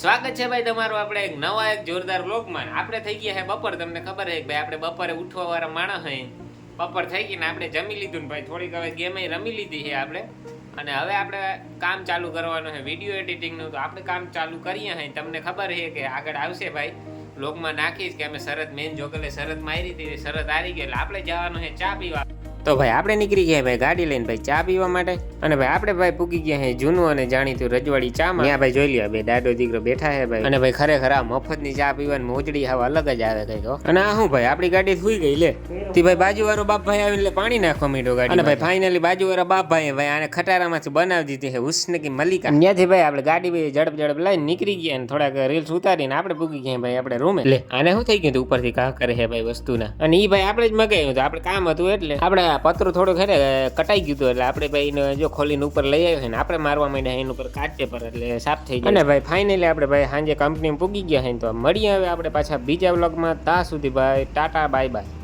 સ્વાગત છે ભાઈ તમારું આપણે એક નવા એક જોરદાર વ્લોગમાં. આપણે થઈ ગયા છે બપોર. તમને ખબર છે કે ભાઈ આપણે બપોરે ઉઠવા વાળા માણસ હે. બપોર થઈ ગઈ ને આપણે જમી લીધું ને ભાઈ થોડીક હવે ગેમે રમી લીધી છે આપણે. અને હવે આપણે કામ ચાલુ કરવાનું છે વિડીયો એડિટિંગનું. તો આપણે કામ ચાલુ કરીએ હે. તમને ખબર છે કે આગળ આવશે ભાઈ વ્લોગમાં નાખીશ કે અમે શરત મેન જોગલે શરત મારી હતી, શરત હારી ગઈ એટલે આપણે જવાનું છે ચા પીવા. તો ભાઈ આપણે નીકળી ગયા ભાઈ ગાડી લઈને ભાઈ ચા પીવા માટે. અને ભાઈ આપણે ભાઈ પૂગી ગયા છે જૂનું અને જાણીતું રજવાડી ચામાં. ત્યાં ભાઈ જોઈ લ્યો ભાઈ દાદો દીકરો બેઠા છે ભાઈ. અને ભાઈ ખરેખર આ મફતની ચા પીવાની મોજડી હવે અલગ જ આવે કઈ તો. અને આ શું ભાઈ આપણી ગાડી સુઈ ગઈ લે તી ભાઈ બાજુ વાળો બાપ ભાઈ આવીને પાણી નાખવા માંડ્યો ગાડી. અને ભાઈ ફાઇનલી બાજુ વાળા બાપ ભાઈ ભાઈ આને ખટારામાંથી બનાવી દીધી છે ઉષ્ણકી મલિકા. ત્યાંથી ભાઈ આપણે ગાડી ભાઈ ઝડપ લઈને નીકળી ગયા અને થોડાક રીલ્સ ઉતારીને આપણે પૂગી ગયા ભાઈ આપણે રૂમે. લે આને શું થઈ ગયું ઉપરથી કા કરે છે ભાઈ વસ્તુના. અને એ ભાઈ આપણે જ મગાવ્યું હતું, આપણે કામ હતું એટલે આપણે પતરું થોડું ખેરે કટાઈ ગયું હતું એટલે આપણે ભાઈ જો ખોલીને ઉપર લઈ આવ્યો ને આપણે મારવા માંડ્યા એના ઉપર કાચ પેપર એટલે સાફ થઈ ગયું. અને ભાઈ ફાઇનલી આપણે ભાઈ સાંજે કંપનીમાં પૂગી ગયા છે. તો મળીએ હવે આપણે પાછા બીજા વ્લોગમાં. ત્યાં સુધી ભાઈ ટાટા બાય બાય.